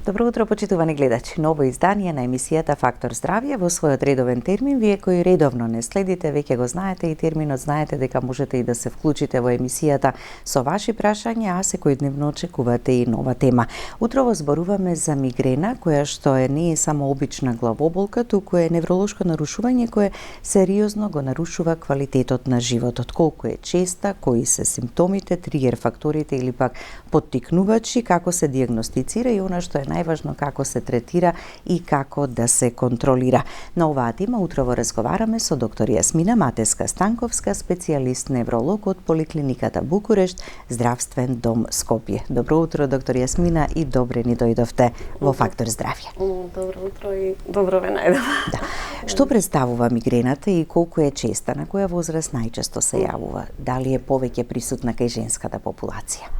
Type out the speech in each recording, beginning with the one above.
Добро утро, почитувани гледачи. Ново издание на емисијата Фактор здравје во својот редовен термин. Вие кои редовно не следите, веќе го знаете и терминот, знаете дека можете и да се вклучите во емисијата со ваши прашања, а секојдневно очекувате и нова тема. Утрово зборуваме за мигрена, која што не е само обична главоболка, туку е невролошко нарушување кое сериозно го нарушува квалитетот на животот. Колку е честа, кои се симптомите, тригер факторите или пак поттикнувачи, како се дијагностицира и она што е најважно, како се третира и како да се контролира. На оваа тема утрово разговараме со доктор Јасмина Матеска-Станковска, специјалист невролог од Поликлиниката Букурешт, Здравствен дом Скопје. Добро утро, доктор Јасмина, и добре ни дојдовте во Фактор здравје. Добро утро и добро ве најдов. Да. Што представува мигрената и колку е честа, на која возраст најчесто се јавува? Дали е повеќе присутна кај женската популација?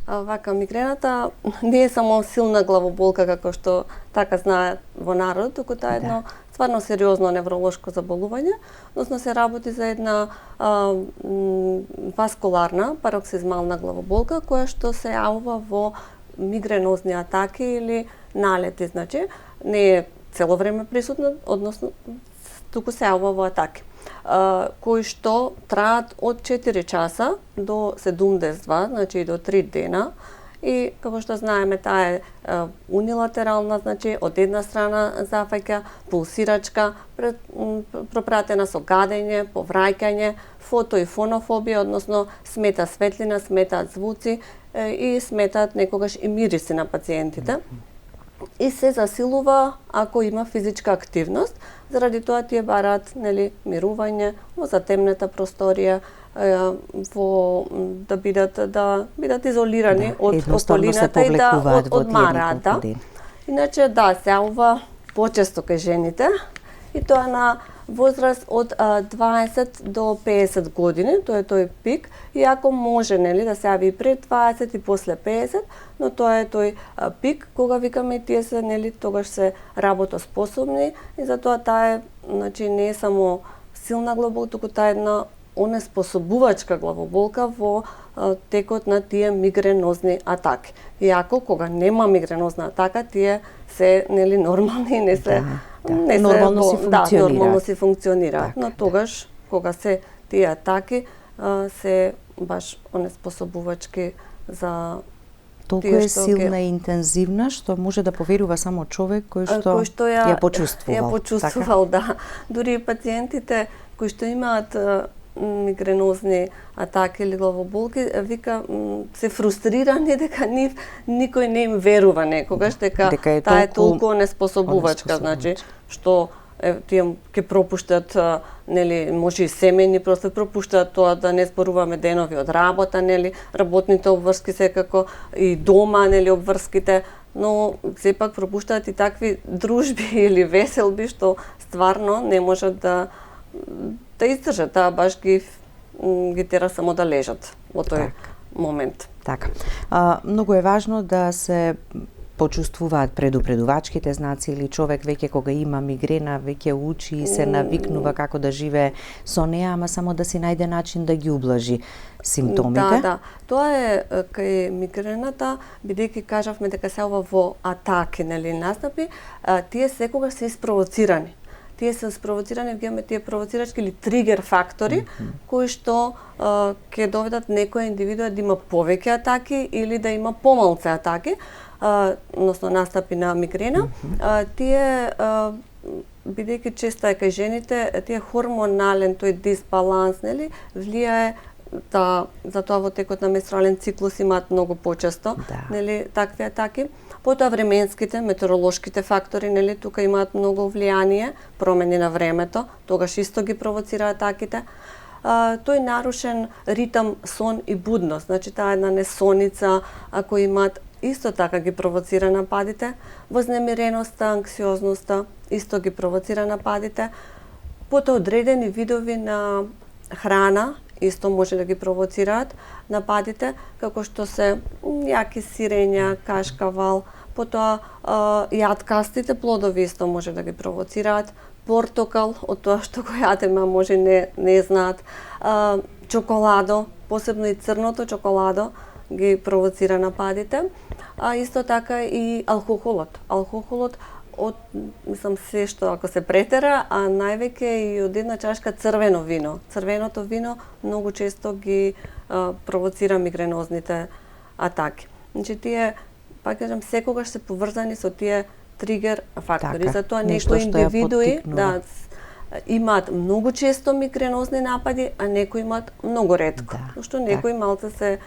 Вака, мигрената не е само силна главоболка, како што така знаат во народот, туку таа е едно стварно сериозно невролошко заболување, односно се работи за една васкуларна пароксизмална главоболка, која што се јавува во мигренозни атаки или налети, значи не е цело време присутна, односно туку се јавува во атаки, кои што траат од 4 часа до 72, значи до 3 дена. И како што знаеме, таа е унилатерална, значи од една страна зафаќа пулсирачка, пропратена со гадење, повраќање, фото и фонофобија, односно смета светлина, сметаат звуци и сметаат некогаш и мириси на пациентите. И се засилува ако има физичка активност, заради тоа тие бараат мирување во затемнета просторија, да бидат изолирани од околината и да одмараат. Иначе се јавува почесто кај жените и тоа на возраст од 20 до 50 години, тоа е тој пик, иако може да се јави и пред 20 и после 50, но тоа е тој пик кога викаме тие се тогаш се работоспособни и затоа таа е, значи не е само силна главоболка, туку таа е една онеспособувачка главоболка во текот на тие мигренозни атаки. Иако кога нема мигренозна атака, тие се нормални и не се нормално си функционираат, но тогаш кога се тие атаки се баш онеспособувачки за толку е силна и интензивна што може да поверува само човек кој што ја почувствувал. Ја почувствувал, да. Дури и пациентите кои што имаат мигренозни атаки или главоболки, вика се фрустрирани дека никој не им верува некогаш дека таа е толку неспособувачка, значи што тие ќе пропуштат може и семејни, просто пропуштаат тоа да не зборуваме денови од работа, работните обврски секако и дома, обврските, но сепак пропуштаат и такви дружби или веселби што стварно не можат да издржат, таа баш ги тера само да лежат во тој момент. Така. Многу е важно да се почувствуваат предупредувачките знаци или човек веќе кога има мигрена веќе учи и се навикнува како да живее со неа, ама само да си најде начин да ги ублажи симптомите. Да. Тоа е кај мигрената, бидејќи кажавме дека се ова во атаки, настапи, тие секогаш се испровоцирани. Тие се спровоцирани, ги имаме тие провоцирачки или тригер фактори, кои што ќе доведат некоја индивидуа да има повеќе атаки или да има помалку атаки, односно настапи на мигрена. Тие, бидејќи често е кај жените, тие хормонален тој дисбаланс, влијае затоа во текот на менструален циклус имаат многу почесто, такви атаки. Потоа временските, метеоролошките фактори, тука имаат многу влијание, промени на времето, тогаш исто ги провоцира атаките. Тој нарушен ритам сон и будност, значи таа една несоница, ако имаат, исто така ги провоцира нападите. Вознемиреноста, анксиозноста, исто ги провоцира нападите. Потоа одредени видови на храна, исто може да ги провоцираат нападите, како што се јаки сирења, кашкавал, потоа јаткастите плодови исто може да ги провоцираат, портокал, од тоа што го јадеме, може не знаат, чоколадо, посебно и црното чоколадо, ги провоцира нападите, а исто така и алкохолот. Алкохолот мислам се што ако се претера, а највеќе и од една чашка црвено вино. Црвеното вино многу често ги провоцира мигренозните атаки. Значи тие, пак кажам, секогаш се поврзани со тие тригер фактори. Затоа некои индивидуи имаат многу често мигренозни напади, а некои имаат многу ретко. Зашто некои малце се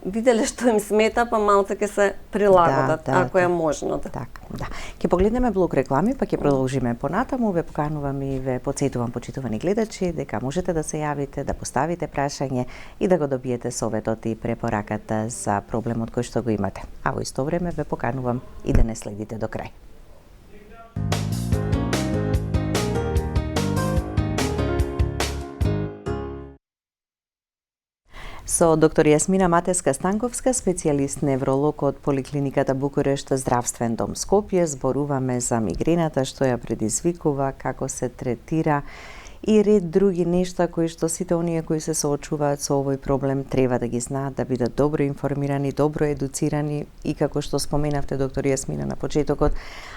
виделе што им смета, па малце ќе се прилагодат, ако е можно. Да. Ќе погледнеме блок реклами, па ќе продолжиме понатаму. Ве поканувам и ве потсетувам, почитувани гледачи, дека можете да се јавите, да поставите прашање и да го добиете советот и препораката за проблемот кој што го имате. А во исто време ве поканувам и да не следите до крај. Со доктор Јасмина Матевска-Станковска, специјалист невролог од Поликлиниката Букурешт Здравствен дом Скопје, зборуваме за мигрената, што ја предизвикува, како се третира и ред други нешта кои што сите оние кои се соочуваат со овој проблем треба да ги знаат, да бидат добро информирани, добро едуцирани и како што споменавте, доктор Јасмина, на почетокот,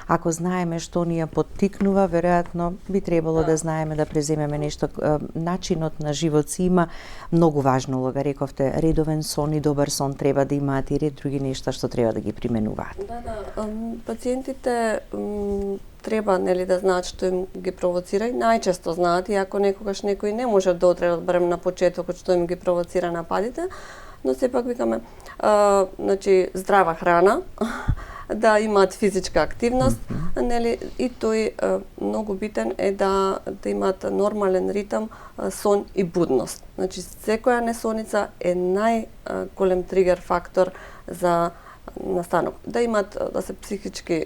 ако знаеме што ни ја поттикнува, веројатно би требало да знаеме да преземеме нешто. Начинот на живот си има многу важна улога, рековте, редовен сон и добар сон треба да имаат и ред други нешта што треба да ги применуваат. Пациентите треба да знаат што им ги провоцира и најчесто знаат, иако некогаш некои не може да одберем на почетокот што им ги провоцира нападите, но сепак викаме здрава храна, да имаат физичка активност, и тој многу битен е да имаат нормален ритам, сон и будност. Значи секоја несоница е најголем тригер фактор за настанок. Да имаат, да се психички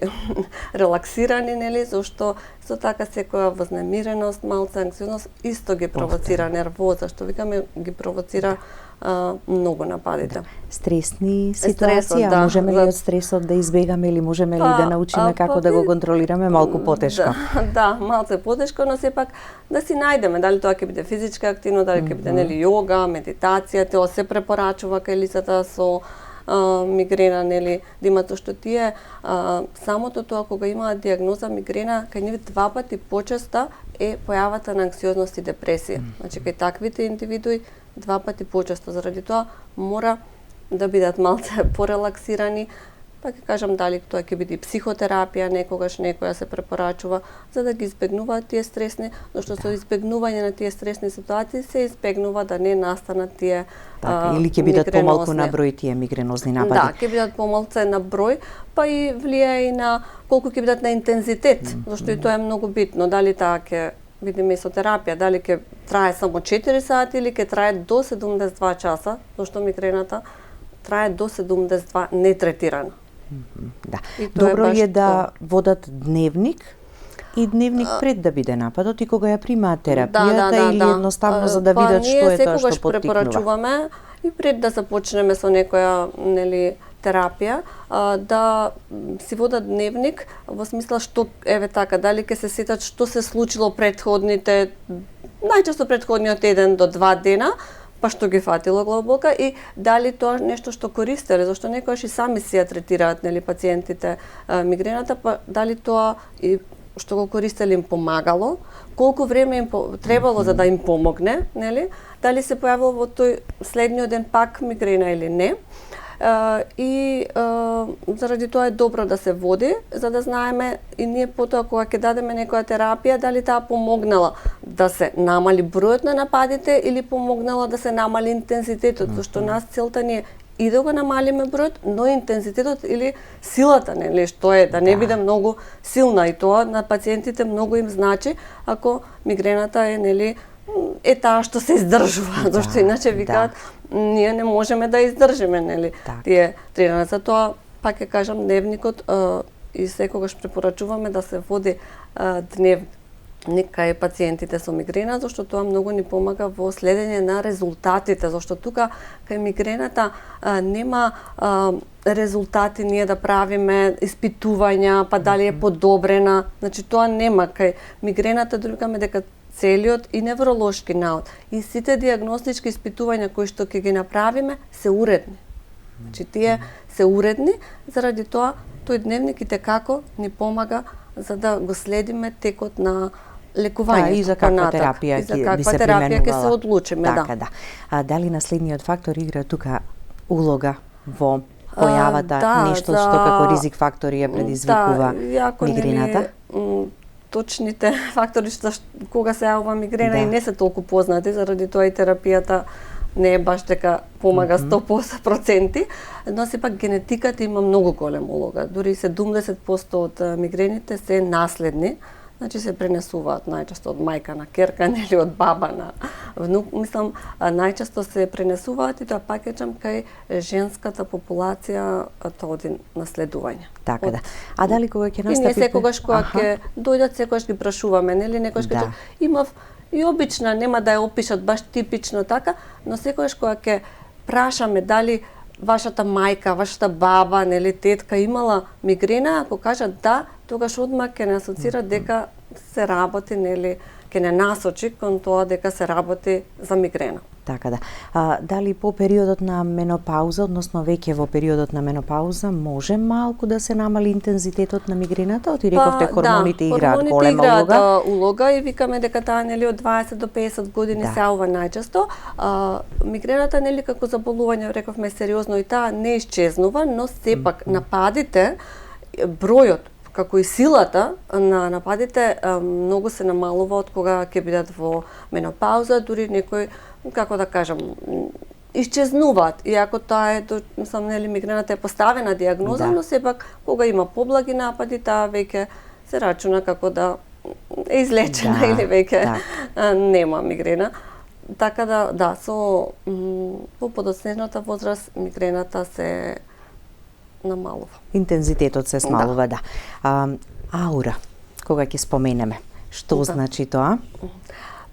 релаксирани, зашто исто така секоја вознемиреност, малце анксиозност исто ги провоцира нервоза, што викаме ги провоцира многу нападите. Стресни ситуации, можеме ли од стресот да избегаме или можеме ли да научиме како да го контролираме малку потешко? Да, малце потешко, но сепак да си најдеме дали тоа ќе биде физичка активност, дали ќе биде јога, медитација, тоа се препорачува кај лицата со мигрена, да имат, што тие самото тоа кога имаат диагноза мигрена, кај нив 2 пати почеста е појавата на анксиозност и депресија. Значи кај таквите индивидуи 2 пати почесто, заради тоа мора да бидат малце порелаксирани, па ќе кажам дали тоа ќе биде психотерапија, некогаш некоја се препорачува, за да ги избегнуваат тие стресни, зашто со избегнување на тие стресни ситуации се избегнува да не настанат тие или ќе бидат помалку на број тие мигренозни напади. Да, ќе бидат помалце на број, па и влијае и на колку ќе бидат на интензитет, зашто и тоа е многу битно, дали таа ќе биде месотерапија, дали ќе трае само 4 сати или ќе трае до 72 часа, зашто мигрената трае до 72 нетретирана. Да. Добро е да водат дневник и дневник пред да биде нападот и кога ја примаат терапијата или едноставно за да видат што е тоа што поттикнува. Ние секогаш препорачуваме и пред да започнеме со некоја терапија, да си водат дневник во смисла што дали ќе се сетат што се случило предходните, најчесто предходниот 1 до 2 дена, па што ги фатило глобока и дали тоа нешто што користеле, зашто некојаш и сами си ја третираат пациентите мигрената, па дали тоа и што го користеле им помагало, колку време им требало за да им помогне, дали се појавило во тој следниот ден пак мигрена или не. И заради тоа е добро да се води, за да знаеме и ние потоа кога ќе дадеме некоја терапија, дали таа помогнала да се намали бројот на нападите или помогнала да се намали интензитетот, зашто нас целта ни е и да го намалиме бројот, но интензитетот или силата, што е да не биде многу силна, и тоа на пациентите многу им значи ако мигрената е таа што се издржува, зашто иначе викаат ние не можеме да издржиме, тие тренирани. Затоа, пак ќе кажам, дневникот и секогаш препорачуваме да се води дневник кај пациентите со мигрена, зашто тоа многу ни помага во следење на резултатите, зашто тука кај мигрената нема резултати ние да правиме испитувања, па дали е подобрена, значи тоа нема кај мигрената, другаме дека целиот и невролошки наод и сите дијагностички испитувања кои што ќе ги направиме се уредни. Значи тие се уредни, заради тоа тој дневник и како ни помага за да го следиме текот на лекувањето. И за каква терапија би се терапија ќе се одлучиме, така, да. А дали наследниот фактор игра тука улога во појавата, нешто што како ризик фактори ја предизвикува мигрената? Точните фактори што кога се јавува мигрена и не се толку познати, заради тоа и терапијата не е баш дека помага 100%, но сепак генетиката има многу голема улога. Дури 70% од мигрените се наследни, значи се пренесуваат најчесто од мајка на керка или од баба на внук. Мислам, најчесто се пренесуваат и тоа пакетчам кај женската популација тоа оди наследување. Така да. А дали кога ќе настапи? И не секогаш кога ќе дојдат, секогаш ги прашуваме, нели, некогаш ќе имав и обична, нема да ја опишат баш типично така, но секогаш кога ќе прашаме дали вашата мајка, вашата баба, нели, тетка имала мигрена, ако кажат да, тогаш одма ќе не асоцира дека се работи, нели, ќе не насочи кон тоа дека се работи за мигрена. Така да. Дали по периодот на менопауза, односно веќе во периодот на менопауза, може малку да се намали интензитетот на мигрената? Ти рековте хормоните играат голема улога. Хормоните играат улога и викаме дека таа, нели, од 20 до 50 години се јавува најчесто. Мигрената, нели, како заболување, рековме сериозно и таа не исчезнува, но сепак нападите, бројот како и силата на нападите многу се намалува од кога ќе бидат во менопауза, дури некој, како да кажам, исчезнуваат, иако таа е, мислам, нели, мигрената е поставена диагноза, но сепак кога има поблаги напади, таа веќе се рачуна како да е излечена или веќе нема мигрена. Така да, по подоцнежната возраст мигрената се намалува. Интензитетот се смалува, да. Аура, кога ќе споменеме, што значи тоа?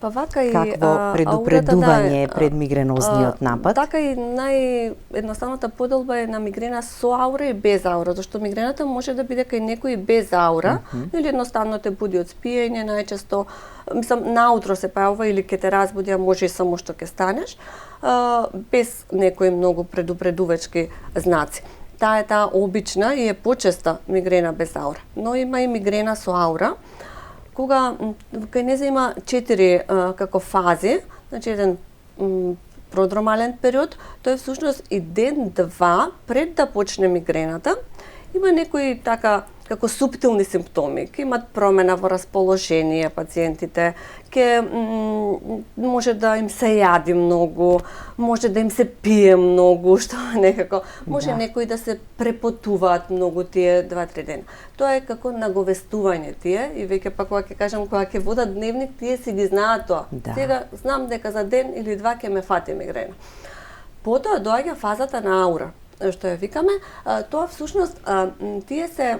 Па вака и какво предупредување пред мигренозниот напад? Така и наједноставната поделба е на мигрена со аура и без аура, зашто мигрената може да биде кај некој без аура, или едноставно те буди од спиење, најчесто, мислам, наутро се појавува или ќе те разбуди, а може и само што ќе станеш, без некои многу предупредувачки знаци. Таа е обична и е почеста мигрена без аура. Но има и мигрена со аура, кога кај неја има 4 како фази, значи еден продромален период, тој е всушност и ден-два пред да почне мигрената, има некои така како суптилни симптоми, ќе имат промена во расположение пациентите, ќе може да им се јади многу, може да им се пие многу, што некако, може некои да се препотуваат многу тие 2-3 дена. Тоа е како наговестување тие и веќе пак кога ќе кажам кога ќе водат дневник, тие си ги знаат тоа. Сега знам дека за ден или два ќе ме фати мигрена. Потоа доаѓа фазата на аура, што ја викаме, тоа всушност тие се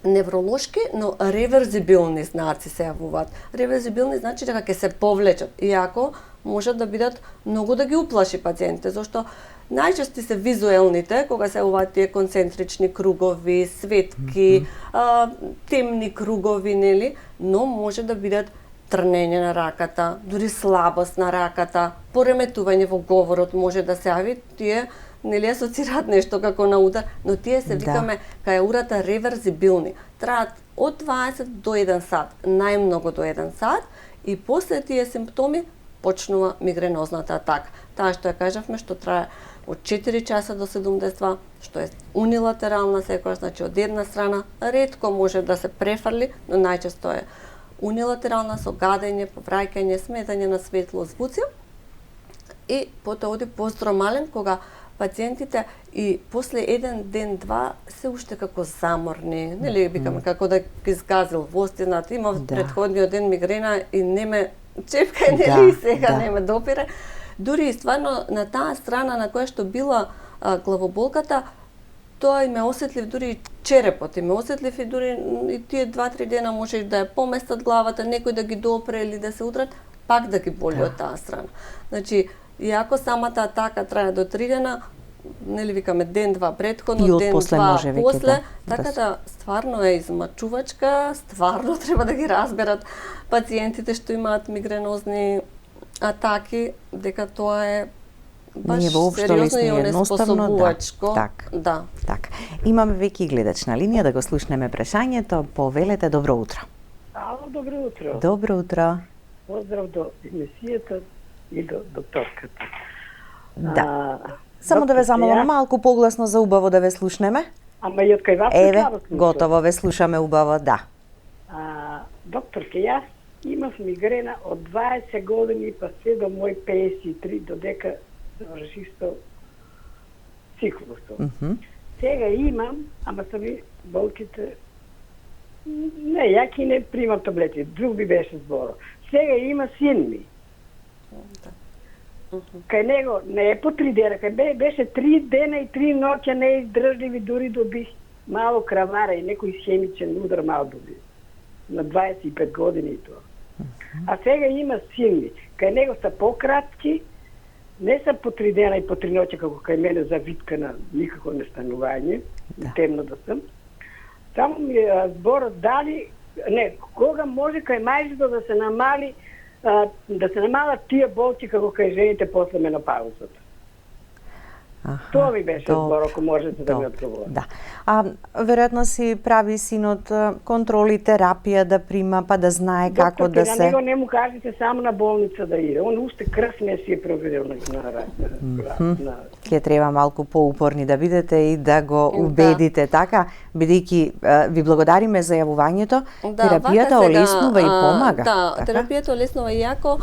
невролошки, но реверзибилни знаци се јавуваат. Реверзибилни значи дека ќе се повлечат, иако можат да бидат многу да ги уплаши пациентите, зашто најчести се визуелните, кога се јавуваат тие концентрични кругови, светки, темни кругови, нели, но може да бидат трнење на раката, дури слабост на раката, пореметување во говорот може да се јави, тие нели асоцираат нешто како на удар, но тие се викаме кај аурата реверзибилни. Траат од 20 до 1 сат, најмногу до 1 сат, и после тие симптоми почнува мигренозната атака. Таа што ја кажавме, што трае од 4 часа до 72, што е унилатерална секојаш, значи од една страна, ретко може да се префрли, но најчесто е унилатерална со гадење, повраќање, сметање на светло, звуци, и потоа оди постромален, кога пациентите и после еден ден-два се уште како заморни, нели викаме како да ги згазил востината, имав претходниот ден мигрена и не ме чепка, нели, и сега не ме допире. Дури и стварно на таа страна на која што била главоболката, тоа и ме осетлив, дури и черепот и ме осетлив, и дури и тие 2-3 дена може да ја поместат главата, некој да ги допре или да се удрат, пак да ги боли од таа страна. Значи, иако самата атака трае до 3 дена, нели викаме ден-два претходно, ден-два после, така да стварно е измачувачка, стварно треба да ги разберат пациентите што имаат мигренозни атаки, дека тоа е баш Не е воопшто сериозно лесно и и едноставно, да. онеспособувачко. Так. Да. Така. Имаме веќе гледач на линија, да го слушнеме прашањето. Повелете, добро утро. Ало, добро утро. Добро утро. Поздрав до емисијата и до докторката. Да. Само да ве замолам малку погласно за убаво да ве слушнеме. Ама и од кај вас Еве, слушам. готово ве слушаме убаво, да. Докторке, јас имав мигрена од 20 години па се до мој 53, додека завршисто циклусот. Сега имам, ама са ми болките не, јаки не примам таблети, друг би беше зборо. Сега има син ми. Кај него не е по 3 дена, кај беше 3 дена и 3 ноќа неиздржливи, дури доби мало крамара и некој хемичен удар мал доби. На 25 години и тоа. А сега има син ми. Кај него са пократки, не са по 3 дена и по 3 ноќа како кај мене завиткана, никако не станување, темно да сум. Само ми зборот дали, не, кога може кај мајзето да се намали, да се намалат тие болки како кај жените после менопаузата. Тоа ми беше збор, ако можете да ми одговорите. Да. Веројатно си прави синот контроли, терапија да прима, па да знае како да се... На него не му кажете само на болница да иде. Он уште крв не си е проведел на Ке треба малку поупорни да бидете и да го убедите, така, бидејќи ви благодариме за јавувањето. Терапијата олеснува и помага. Да, терапијата олеснува и јако.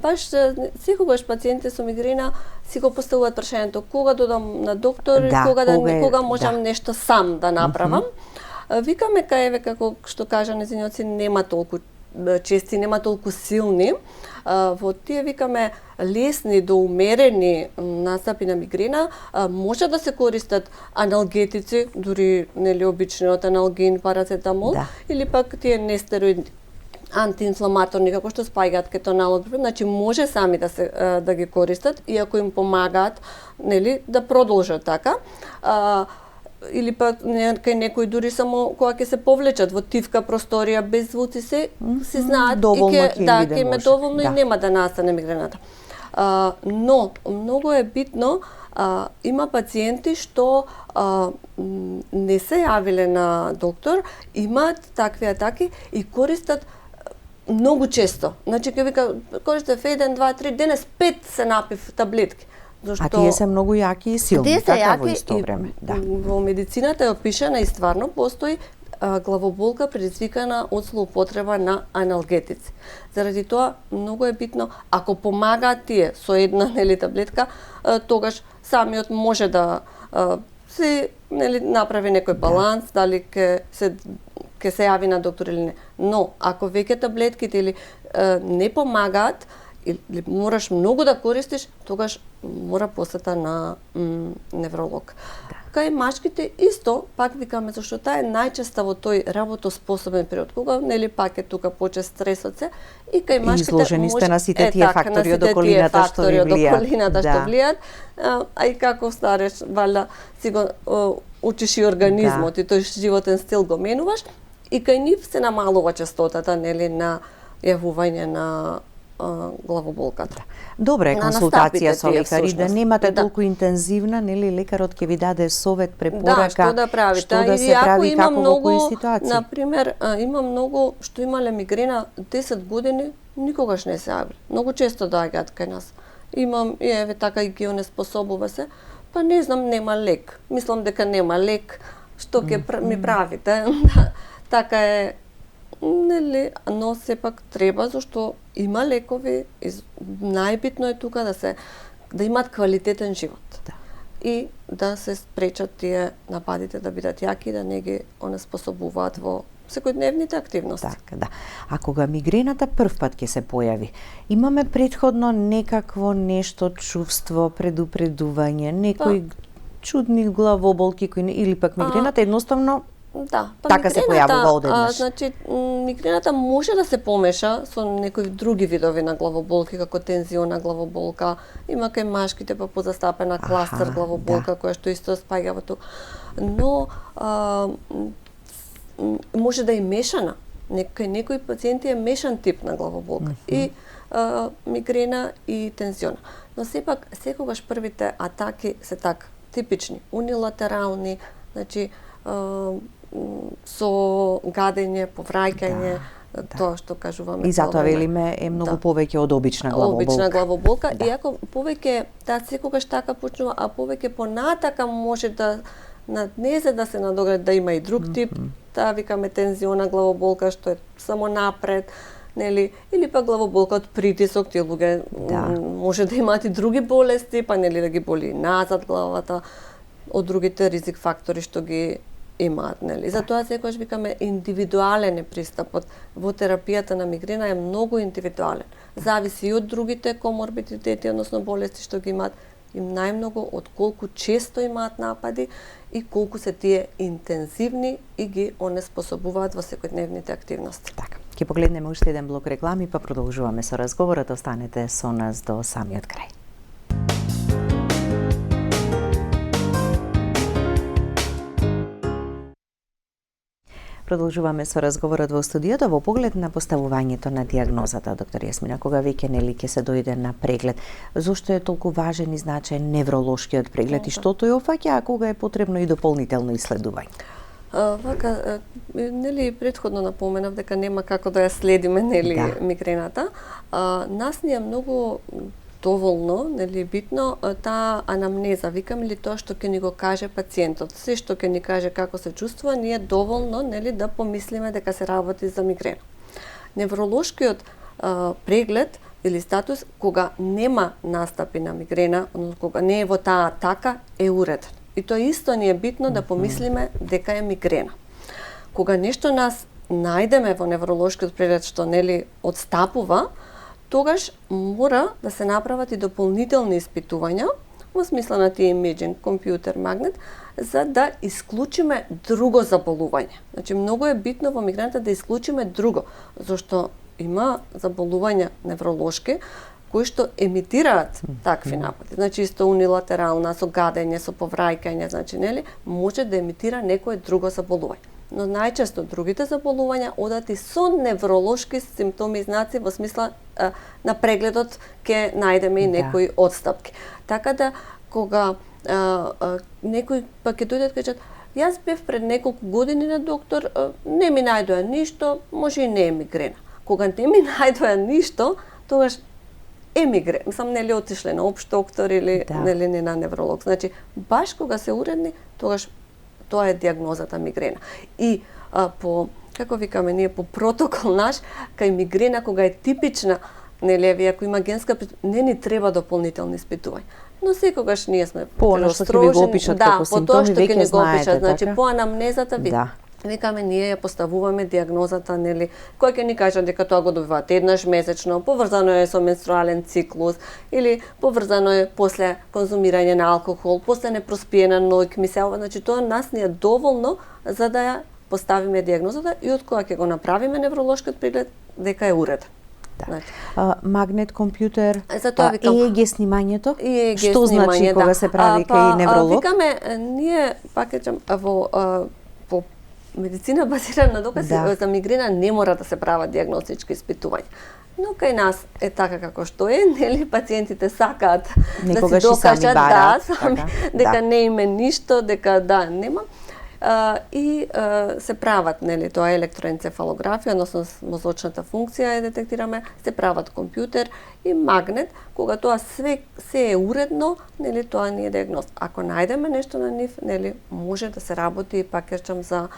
Баш секогаш пациентите со мигрена си го поставуваат прашањето кога додам на доктор, кога можам нешто сам да направам. Викаме каеве, како што кажа незиниот син, нема толку чести, нема толку силни. Во тие викаме лесни до умерени настапи на мигрена може да се користат аналгетици, дури нели обичниот аналгин, парацетамол, или пак тие нестероидни антиинфламаторни како што спајгаат кетоналот, значи може сами да ги користат и ако им помагаат, нели, да продолжат така. Или пак кај некои дури само кога ќе се повлечат во тивка просторија без звуци се знаат и ќе име доволно и нема да настане мигрената. Но многу е битно, има пациенти што не се јавиле на доктор, имаат такви атаки и користат многу често. Значи ќе вика користев 1, 2, 3 денес 5 се напив таблетки. А тие се многу јаки и силни, така во исто време. Во медицината е опишана и стварно постои главоболка предизвикана од злоупотреба на аналгетици. Заради тоа многу е битно, ако помагаат тие со една нели таблетка, тогаш самиот може да се нели направи некој баланс, дали ќе се јави на доктор или не. Но ако веќе таблетките или не помагаат, или мораш многу да користиш, тогаш мора посета на невролог. Кај машките исто, пак викаме, зашто таа е најчеста во тој работоспособен период, кога нели пак е тука почест стресот се, и кај машките изложени сте на сите тие фактори од околината што ви влијаат. А и како стареш, валја си го учиш и организмот и тој животен стил го менуваш, и кај нив се намалува честотата нели на јавување на главоболката. Добра е консултација со лекари, да немате толку интензивна, нели лекарот ќе ви даде совет, препорака, што да прави, што да се прави како во кои ситуации. Например, има многу што имале мигрена 10 години, никогаш не се јавиле. Многу често доаѓаат кај нас. Имам и еве така и ги онеспособува се, па не знам, нема лек. Мислам дека нема лек, што ќе ми правите. Така е, нели, но сепак треба, зашто има лекови и најбитно е тука да имаат квалитетен живот. И да се спречат тие нападите да бидат јаки, да не ги онеспособуваат во секојдневните активности. Така, да. А кога мигрената прв пат ќе се појави, имаме претходно некакво нешто, чувство, предупредување, некои чудни главоболки или пак мигрената едноставно така се појавува одеднаш. Значи, мигрената може да се помеша со некои други видови на главоболки, како тензиона главоболка, има кај машките па позастапена кластер главоболка, која што исто спаѓа во тоа. Но може да е мешана. некои пациенти е мешан тип на главоболка и мигрена и тензиона. Но сепак секогаш првите атаки се така типични, унилатерални, значи со гадење, повраќање, тоа што кажуваме. И затоа велиме е многу повеќе од обична главоболка. Обична главоболка, иако повеќе секогаш така почнува, а повеќе понатака може да наднезе да се надогради да има и друг тип, таа викаме тензиона главоболка што е само напред, нели, или па главоболка од притисок, тие луѓе може да имаат и други болести, па нели да ги боли назад главата, од другите ризик фактори што ги имаат, нели. Затоа секогаш викаме индивидуален е пристапот. Во терапијата на мигрена е многу индивидуален. Зависи и од другите коморбидитети, односно болести што ги имаат, и најмногу од колку често имаат напади и колку се тие интензивни и ги онеспособуваат во секојдневните активности. Така. Ќе погледнеме уште еден блок реклами, па продолжуваме со разговорот. Останете со нас до самиот крај. Продолжуваме со разговорот во студиото во поглед на поставувањето на диагнозата. Доктор Јасмина, кога веќе нели ќе се дојде на преглед, зошто е толку важен и значаен невролошкиот преглед и што тој опфаќа, а кога е потребно и дополнително исследување? Вака, нели претходно напоменав дека нема како да ја следиме, нели, мигрената. Нас ни е многу доволно, нели, битно таа анамнеза, викам ли тоа што ќе ни го каже пациентот, се што ќе ни каже како се чувствува, ние доволно, нели, да помислиме дека се работи за мигрена. Невролошкиот преглед или статус кога нема настапи на мигрена, односно кога не е во таа атака, е уреден. И тоа исто ни е битно да помислиме дека е мигрена. Кога нешто нас најдеме во невролошкиот преглед што нели одстапува, тогаш мора да се направат и дополнителни испитувања во смисла на тие имеджинг, компјутер, магнет, за да исклучиме друго заболување. Значи многу е битно во мигрената да исклучиме друго, зашто има заболувања невролошки кои што емитираат такви напади. Значи исто унилатерална, со гадење, со повраќање, значи нели, може да емитира некое друго заболување. Но најчесто другите заболувања одат и со невролошки симптоми и знаци во смисла на прегледот ќе најдеме и некои одстапки. Така да кога некои па ќе дојдат кажат јас бев пред неколку години на доктор, не ми најдоа ништо, може и не е мигрена. Кога не ми најдоа ништо, тогаш е мигрена. Мислам, нели отишле на општ доктор или нели не на невролог. Значи баш кога се уредни, тогаш тоа е диагнозата мигрена. И по, како викаме ние, по протокол наш, кај мигрена кога е типична, нели, ако има генска, не ни треба дополнителни испитувања. Но секогаш ние сме предострожени, по тоа што ќе ни го опишат, значи така? по анамнезата викаме ние ја поставуваме диагнозата, нели, кој ќе ни каже дека тоа го добиваат еднаш месечно, поврзано е со менструален циклус или поврзано е после конзумирање на алкохол, после непроспиена ноќ, миселва, значи тоа нас ни е доволно за да ја поставиме диагнозата и од кога ќе го направиме невролошкиот преглед дека е уреден. Значи. Магнет, компјутер, ЕЕГ снимањето, ЕЕГ што значи кога се прави кај невролог? Викаме, ние, пак кажам, по медицина базирана на докази, за мигрена не мора да се прават диагностички испитувања. Но кај нас е така како што е, нели, пациентите сакаат да си докажат дека не име ништо, дека нема. И се прават, нели, тоа е електроенцефалографија, односно мозочната функција ја детектираме, се прават компјутер и магнет, кога тоа се е уредно, нели, тоа ни е диагноз. Ако најдеме нешто на нив, нели, може да се работи, пак кажам, за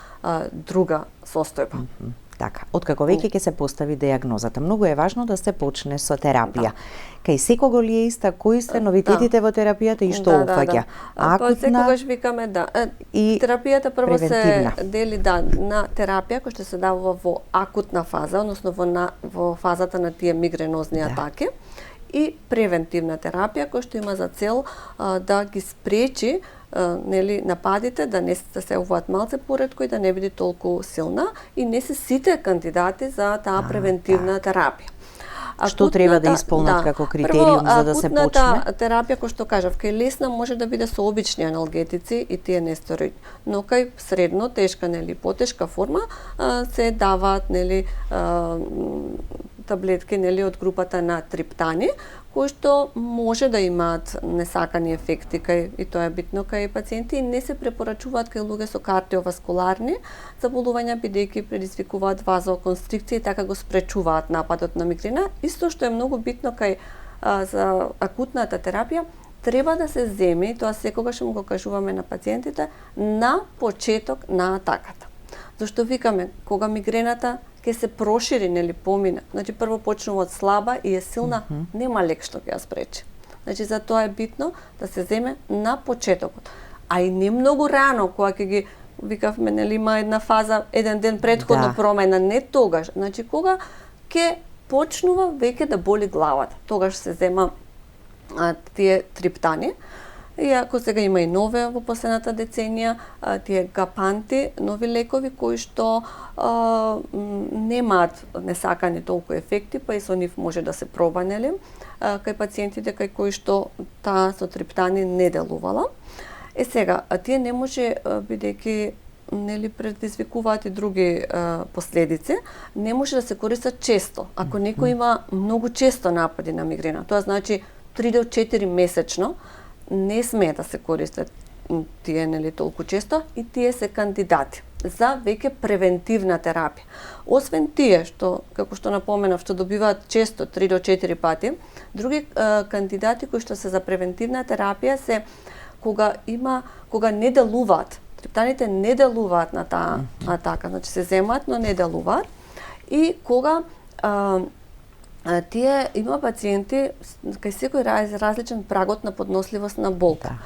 друга состојба. Така, откако веќе ќе се постави диагнозата, многу е важно да се почне со терапија. Кај секого ли е иста, кои се новитетите во терапијата и што опфаќа? Акутна, секогаш викаме и терапијата прво се дели на терапија која што се дава во акутна фаза, односно во фазата на тие мигренозни атаки, и превентивна терапија која што има за цел да ги спречи нели нападите, да не се уват малце поретко и да не биде толку силна, и не се сите кандидати за таа превентивна терапија. Што треба да исполнат како критериум за да се почне? Акутната терапија, кој што кажав, кај лесна може да биде со обични аналгетици и тие нестероиди, но кај средно тешка, нели, потешка форма се даваат, нели, таблетки, нели, од групата на триптани, кои што може да имаат несакани ефекти и тоа е битно кај пациенти и не се препорачуваат кај луѓе со кардиоваскуларни заболувања, бидејќи предизвикуваат вазоконстрикција и така го спречуваат нападот на мигрена. Исто што е многу битно кај за акутната терапија, треба да се земе, тоа секогаш му го кажуваме на пациентите, на почеток на атаката. Зашто викаме, кога мигрената ќе се прошири, нели, помине. Значи прво почнува од слаба и е силна, нема лек што ќе ја спречи. Значи за тоа е битно да се земе на почетокот. А и не многу рано, кога ќе ги викавме, нели, има една фаза еден ден претходно промена, не тогаш. Значи кога ќе почнува веќе да боли главата, тогаш се зема тие триптани. И ако сега има и нови во последната деценија, тие гапанти, нови лекови кои што немаат несакани толку ефекти, па и со нив може да се проба, нели, кај пациентите кај кои што таа со триптани не делувала. Сега, тие не може, бидејќи, нели, предизвикуваат и други последици, не може да се користат често. Ако некој има многу често напади на мигрена, тоа значи 3 до 4 месечно, не смее да се користат тие, нели, толку често и тие се кандидати за веќе превентивна терапија. Освен тие што, како што напоменав, што добиваат често 3 до 4 пати, други кандидати кои што се за превентивна терапија се кога не делуваат. Триптаните не делуваат на таа атака, значи се земаат, но не делуваат. И кога тие има пациенти кај секој различен прагот на подносливост на болка.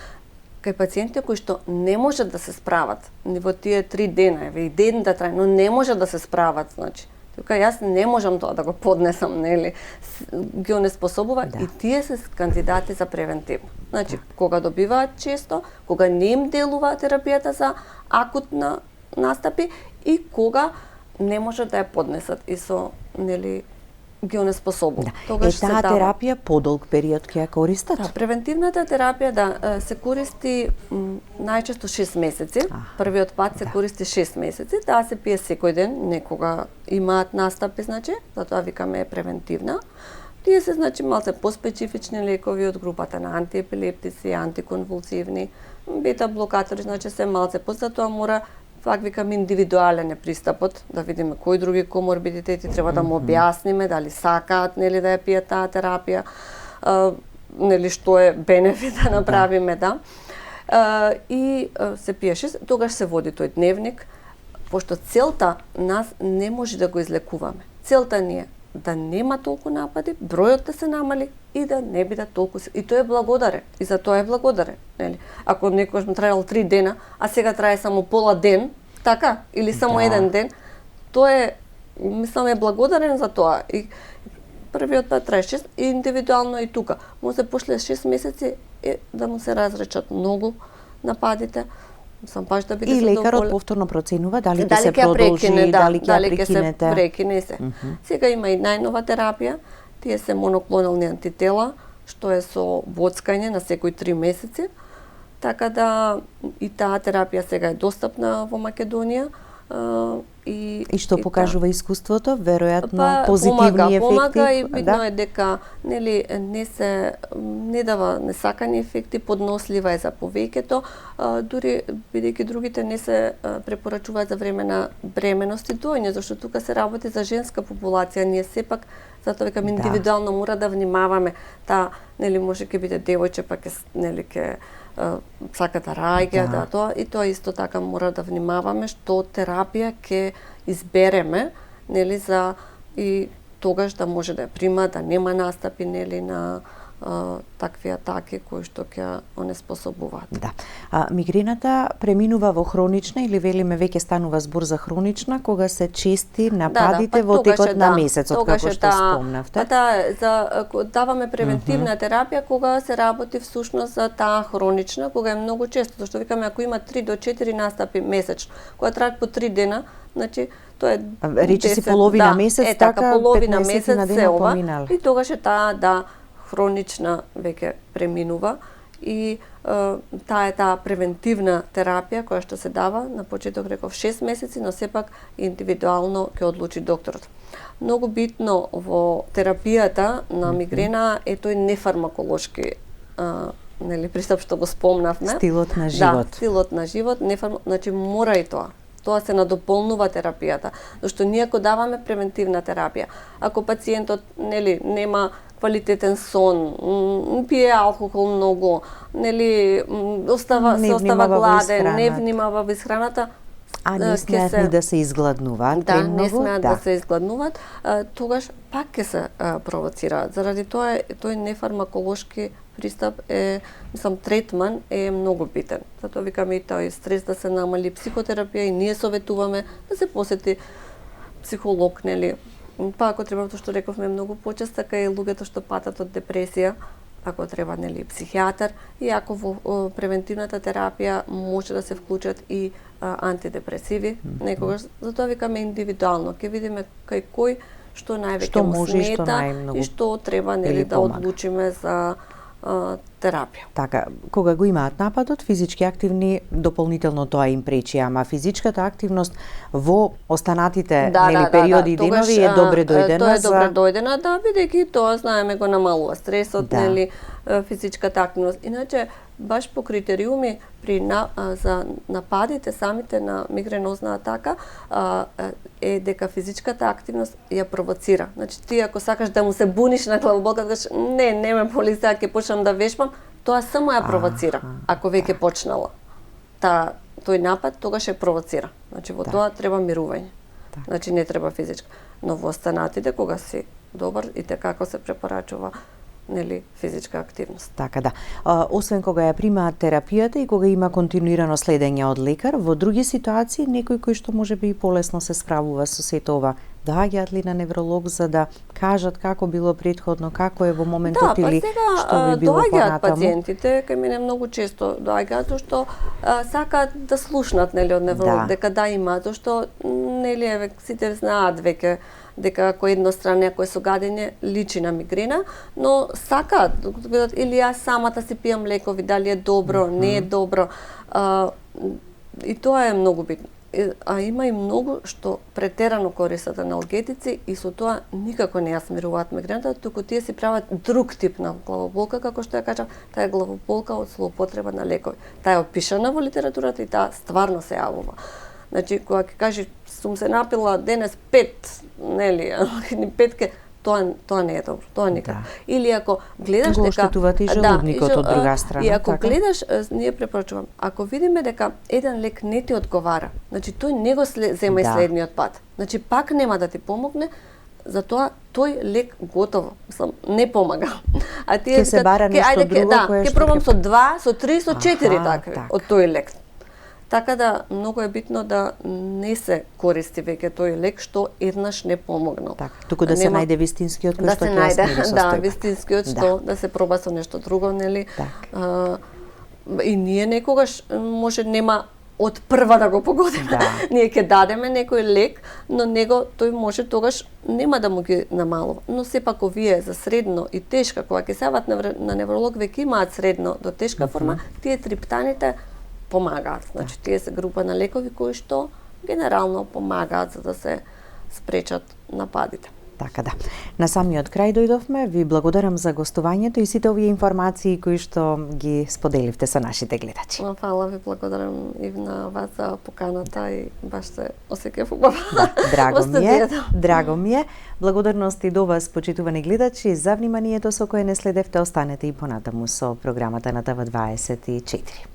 Кај пациенти кои што не можат да се справат во тие 3 дена, и ден да трае, но не можат да се справат, значи тука јас не можам тоа да го поднесам, нели, ги онеспособува и тие се кандидати за превентивно. Значи кога добиваат често, кога не им делува терапијата за акутна настапи и кога не можат да ја поднесат и со, нели, ги онеспособува. Тогаш таа терапија подолг период ќе ја користат? Превентивната терапија се користи најчесто 6 месеци. Првиот пат се користи 6 месеци, таа се пие секој ден, некога имаат настапи, значи, затоа викаме превентивна. Тие се, значи, малце поспецифични лекови од групата на антиепилептици, антиконвулсивни, бета-блокатори, значи се малце затоа мора, пак викам, индивидуален е пристапот, да видиме кои други коморбидитети треба да му објасниме, дали сакаат, нели, да ја пијат таа терапија, нели, што е бенефит да направиме, и се пиеше, тогаш се води тој дневник, пошто целта нас не може да го излекуваме. Целта ни е да нема толку напади, бројот да се намали и да не биде толку. И тој е благодарен. И за тоа е благодарен. Нели? Ако некојаш му траел 3 дена, а сега трае само пола ден, така? Или само еден ден, тој е, мислам, е благодарен за тоа. И првиот пат трае 6, и индивидуално и тука. Му се пошле 6 месеци да му се разречат многу нападите. Сам баш да биде и лекарот повторно проценува дали ќе се продолжи, дали ќе се прекине се. Сега има и најнова терапија, тие се моноклонални антитела, што е со боцкање на секој 3 месеци. Така да и таа терапија сега е достапна во Македонија. И што покажува искуството? Веројатно позитивни ефекти. Помага и видно е дека, нели, не дава несакани ефекти, поднослива е за повеќето, дури бидејќи другите не се препорачуваат за време на бременост и доење, зашто тука се работи за женска популација, ние сепак затоа викам индивидуално мора да внимаваме, нели, може ќе биде девојче, па ќе, нели, ќе сака да раѓа, тоа и тоа исто така мора да внимаваме што терапија ќе избереме, нели, за и тогаш да може да ја прима, да нема настапи, нели, на такви атаки кои што ќе онеспособуваат. Мигрената преминува во хронична или велиме веќе станува збор за хронична кога се чести нападите во текот на месецот, како што спомнавте? Даваме превентивна терапија кога се работи всушност за таа хронична, кога е многу често, зашто викаме ако има 3 до 4 настапи месечно, кога траат по 3 дена, значи Тоа е речиси половина месец, така половина 15 месец на се дена ова поминал. и тогаш е таа хронична веќе преминува и таа е таа превентивна терапија која што се дава на почеток реков 6 месеци, но сепак индивидуално ќе одлучи докторот. Многу битно во терапијата на мигрена е тој нефармаколошки пристап што го спомнавме. Стилот на живот. Да, стилот на живот, значи мора и тоа. Тоа се надополнува терапијата, зашто ние ако даваме превентивна терапија, ако пациентот нема квалитетен сон, пие алкохол многу, остава гладен, не внимава во исхраната, а не смеат ни да се изгладнуваат премногу? Не смеат да се изгладнуваат, тогаш пак ќе се провоцираат. Заради тоа тој нефармаколошки пристап е, третман е многу битен. Затоа викаме и тој стрес да се намали, психотерапија и ние советуваме да се посети психолог, па ако треба, тоа што рековме многу почесто кај луѓето што патат од депресија, ако треба психијатар, и ако во превентивната терапија може да се вклучат и антидепресиви, некогаш, затоа викаме индивидуално, ќе видиме кај кој што највеќе му смета и што треба да одлучиме за терапија. Така, кога го имаат нападот, физички активни, дополнително тоа им пречи, ама физичката активност во останатите периоди и денови е добре дојдена. Тоа е добре дојдена, бидејќи тоа знаеме го намалува стресот, физичката активност. Иначе баш по критериуми за нападите самите на мигренозна атака е дека физичката активност ја провоцира. Значи ти ако сакаш да му се буниш на главоболка, кажеш не ме боли, сега ќе почнам да вешбам, тоа само ја провоцира. Ако веќе почнала тој напад, тогаш ја провоцира. Значи во тоа треба мирување. Значи не треба физичка. Но во останатите кога си добар и како се препорачува физичка активност. Така да. Освен кога ја примаат терапијата и кога има континуирано следење од лекар, во други ситуации некој кој што можеби и полесно се справува со сето ова, доаѓаат ли на невролог за да кажат како било претходно, како е во моментот или што би било понатаму? Доаѓаат пациентите, кај мене многу често доаѓаат зашто сакаат да слушнат од невролог дека има, зашто сите знаат веќе дека ако едностранно, ако е со гадење, личи на мигрена, но сакаат или јас самата си пијам лекови, дали е добро, не е добро. И тоа е многу битно. А има и многу што претерано користат аналгетици и со тоа никако не ја смируваат мигрената, туку тие си прават друг тип на главоболка, како што ја кажав, таа е главоболка од злоупотреба на лекови. Таа е опишана во литературата и таа стварно се јавува. Значи, кога ќе кажеш, сум се напила денес 5 петке, тоа не е добро, тоа никако. Или ако гледаш дека... Го оштетувате и желудникот од друга страна. И ако гледаш, ние препорачувам, ако видиме дека еден лек не ти одговара, значи тој не го зема и следниот пат, значи пак нема да ти помогне, затоа тој лек готово, не помага. А тие се бара нешто друго кое ќе пробам со 2, со 3, со 4 такви од тој лек. Така да многу е битно да не се користи веќе тој лек што еднаш не помогнал. Така, туку да се најде вистинскиот кој што ќе ја смири состојбата. Да, вистинскиот што да се проба со нешто друго, и ние некогаш може нема од прва да го погодиме. Ние ќе дадеме некој лек, но тој може тогаш нема да му ги намалува. Но сепак овие за средно и тешка, кога ќе се јават на невролог, веќе имаат средно до тешка форма, тие триптаните помагаат. Значи, тие се група на лекови кои што генерално помагаат за да се спречат нападите. Така да. На самиот крај дојдовме. Ви благодарам за гостувањето и сите овие информации кои што ги споделивте со нашите гледачи. Фала ви, благодарам и на вас за поканата и баш се осеќав убаво. Драго ми е. Благодарности до вас, почитувани гледачи, за вниманието со кое не следевте. Останете и понатаму со програмата на ТВ24.